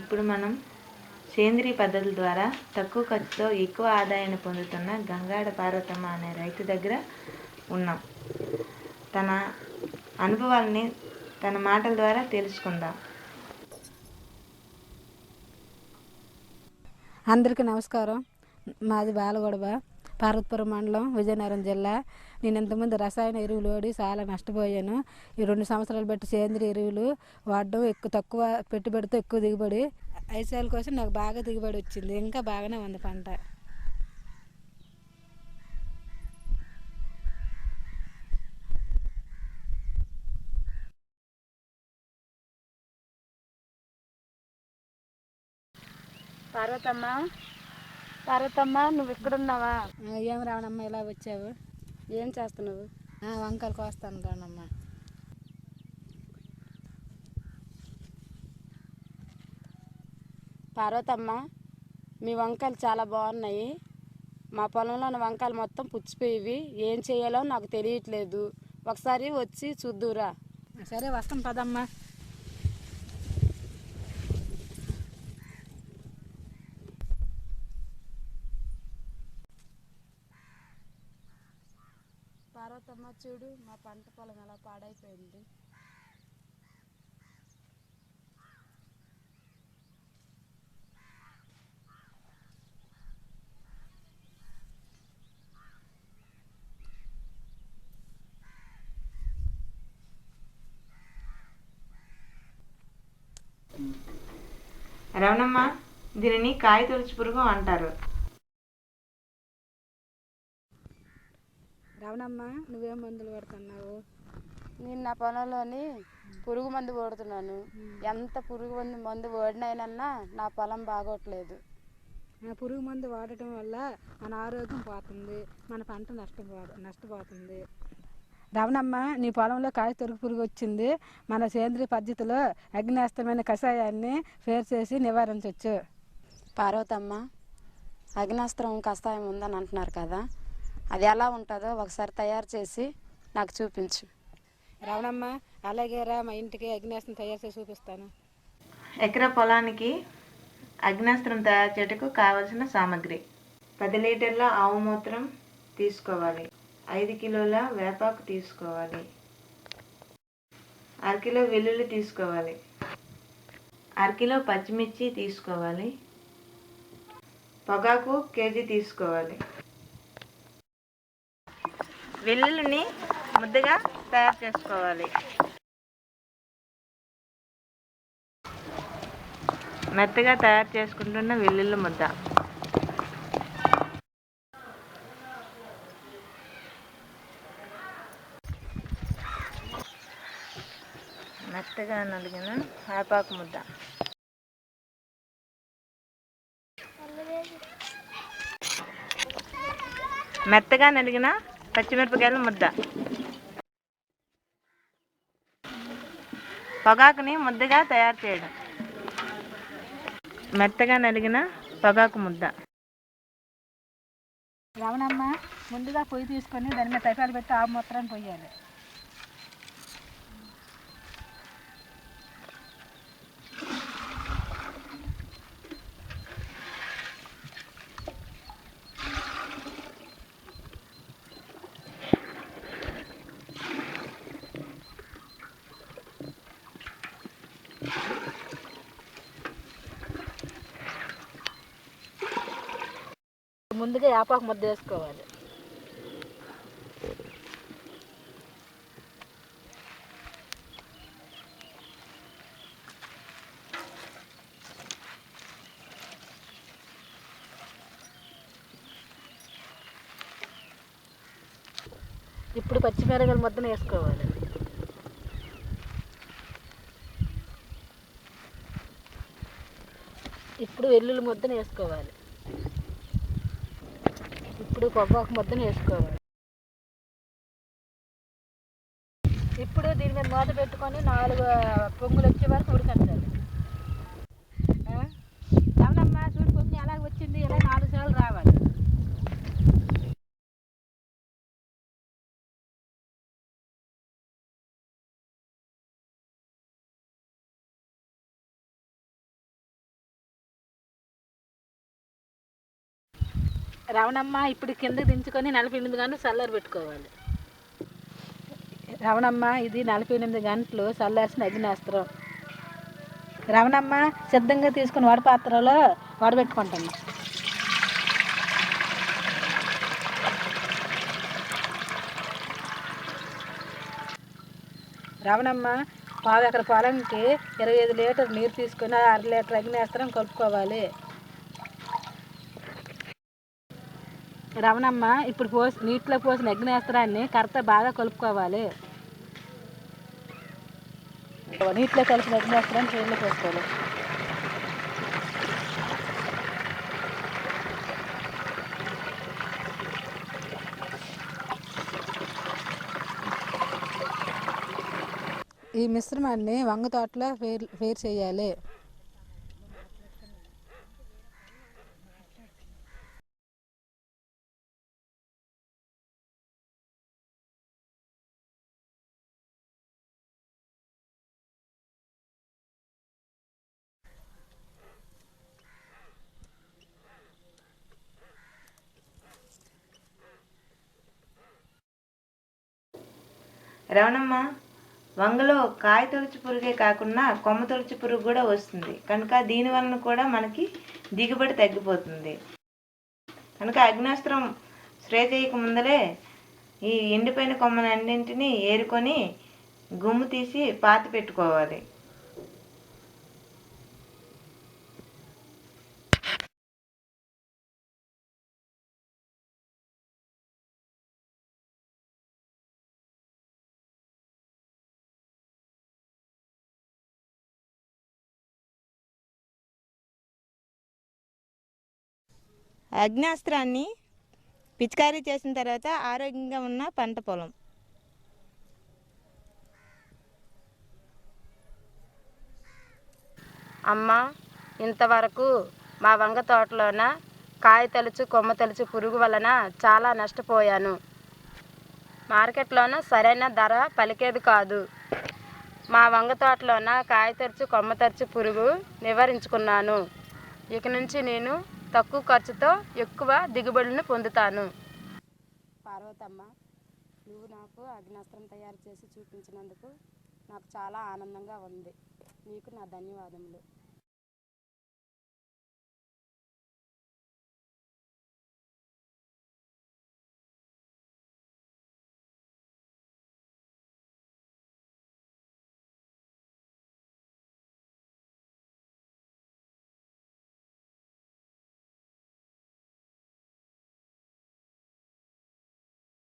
ఇప్పుడు మనం సేంద్రియ పద్ధతుల ద్వారా తక్కువ ఖర్చుతో ఎక్కువ ఆదాయాన్ని పొందుతున్న గంగాడ పార్వతమ్మ అనే రైతు దగ్గర ఉన్నాం. తన అనుభవాల్ని తన మాటల ద్వారా తెలుసుకుందాం. అందరికీ నమస్కారం. మాది బాలగొడవ, పార్వతీపురం మండలం, విజయనగరం జిల్లా. నేను ఇంతకుముందు రసాయన ఎరువులు వాడి చాలా నష్టపోయాను. ఈ 2 సంవత్సరాలు బట్టి సేంద్రియ ఎరువులు వాడడం తక్కువ పెట్టుబడితో ఎక్కువ దిగుబడి. 5 సార్ల కోసం నాకు బాగా దిగుబడి వచ్చింది. ఇంకా బాగానే ఉంది పంట. పార్వతమ్మ నువ్వు ఎక్కడున్నావా? ఏం రావణమ్మ ఇలా వచ్చావు? ఏం చేస్తున్నావు? వంకాయలు కోస్తాను రావణమ్మ. పార్వతమ్మ, మీ వంకాయలు చాలా బాగున్నాయి. మా పొలంలోని వంకాయలు మొత్తం పుచ్చిపోయివి. ఏం చేయాలో నాకు తెలియట్లేదు. ఒకసారి వచ్చి చూద్దురా. సరే వస్తాం పదమ్మా. పార్వతమ్మ చూడు, మా పంట పొలం ఎలా పాడైపోయింది. రవణమ్మ, దీనిని కాయ తొలుచు పురుగు అంటారు. రావణమ్మ, నువ్వేం మందులు కొడుతున్నావు? నేను నా పొలంలోని పురుగు మందు కొడుతున్నాను. ఎంత పురుగు మందు ఓడినైనా నా పొలం బాగోట్లేదు. పురుగు మందు వాడటం వల్ల మన ఆరోగ్యం పోతుంది, మన పంట నష్టపోతుంది. రవణమ్మ, నీ పొలంలో కాయ తొలుచు పురుగు వచ్చింది. మన సేంద్రియ పద్ధతిలో అగ్నేస్తమైన కషాయాన్ని ఫేర్ చేసి నివారించవచ్చు. పార్వతమ్మ, అగ్నాస్త్రం కషాయం ఉందని అంటున్నారు కదా, అది ఎలా ఉంటుందో ఒకసారి తయారు చేసి నాకు చూపించు. రవణమ్మ, అలాగే రా, మా ఇంటికి అగ్నేస్త్రం తయారు చేసి చూపిస్తాను. ఎకరా పొలానికి అగ్నాస్త్రం తయారు చేయటకు కావలసిన సామాగ్రి: 10 లీటర్ల ఆవు మూత్రం తీసుకోవాలి, 5 కిలోల వేపాకు తీసుకోవాలి, 1/2 కిలో వెల్లుల్లి తీసుకోవాలి, 1/2 కిలో పచ్చిమిర్చి తీసుకోవాలి, పొగాకు కేజీ తీసుకోవాలి. వెల్లుల్లిని ముద్దగా తయారు చేసుకోవాలి. మెత్తగా తయారు చేసుకుంటున్న వెల్లుల్లి ముద్ద. మెత్తగా నలిగిన వేపాకు ముద్ద. మెత్తగా నలిగిన పచ్చిమిరపకాయల ముద్ద. పొగాకుని ముద్దగా తయారు చేయడం. మెత్తగా నలిగిన పొగాకు ముద్ద. రవణమ్మ, ముందుగా పొయ్యి తీసుకొని దాని మీద తైపాలు పెట్టి ఆవు మూత్రాన్ని పొయ్యాలి. ముందుగా వేపాకు ముద్ద వేసుకోవాలి. ఇప్పుడు పచ్చిమిరపకాయల ముద్దను వేసుకోవాలి. ఇప్పుడు వెల్లుల్లి ముద్దను వేసుకోవాలి. ఇప్పుడు పొగాకు ముద్దను వేసుకోవాలి. ఇప్పుడు దీని మీద మూత పెట్టుకొని 4 పొంగులు వచ్చే వరకు ఉడకచ్చాలి. అవునమ్మా, చూడు పొంగి ఎలా వచ్చింది. ఇలా 4 సార్లు రావాలి. రవణమ్మ ఇప్పుడు కింద దించుకొని 48 గంటలు చల్లారి పెట్టుకోవాలి. రవణమ్మ ఇది 48 గంటలు చల్లార్చిన అగ్నేస్త్రం. రవణమ్మ సిద్ధంగా తీసుకుని వడపాత్రలో వడబెట్టుకుంటాను. రవణమ్మ 1/4 ఎకర పొలంకి 25 లీటర్ నీరు తీసుకుని 1/2 లీటర్ అగ్నేస్త్రం కలుపుకోవాలి. రవణమ్మ ఇప్పుడు నీటిలో పోసిన అగ్నేస్త్రాన్ని కరెక్ట్గా బాగా కలుపుకోవాలి. నీటిలో కలిపిన అగ్నేస్త్రాన్ని నీళ్ళు పోసుకోవాలి. ఈ మిశ్రమాన్ని వంగ తోటలో వేరు చేయాలి. రవణమ్మ, వంగలో కాయ తొలుచు పురుగే కాకుండా కొమ్మ తొలుచు పురుగు కూడా వస్తుంది కనుక దీని వలన కూడా మనకి దిగుబడి తగ్గిపోతుంది. కనుక అగ్నేస్త్రం స్ప్రే చేయక ముందలే ఈ ఎండిపోయిన కొమ్మలన్నింటినీ ఏరుకొని గుమ్ము తీసి పాతి పెట్టుకోవాలి. అగ్నేస్త్రాన్ని పిచికారీ చేసిన తర్వాత ఆరోగ్యంగా ఉన్న పంట పొలం. అమ్మ, ఇంతవరకు మా వంగ తోటలోన కాయ తలుచు కొమ్మ తలుచు పురుగు వలన చాలా నష్టపోయాను. మార్కెట్లోన సరైన ధర పలికేది కాదు. మా వంగ తోటలోన కాయ తరుచు కొమ్మ తరుచు పురుగు నివారించుకున్నాను. ఇక నుంచి నేను తక్కువ ఖర్చుతో ఎక్కువ దిగుబడులను పొందుతాను. పార్వతమ్మ, నువ్వు నాకు అగ్నేస్త్రం తయారు చేసి చూపించినందుకు నాకు చాలా ఆనందంగా ఉంది. నీకు నా ధన్యవాదములు.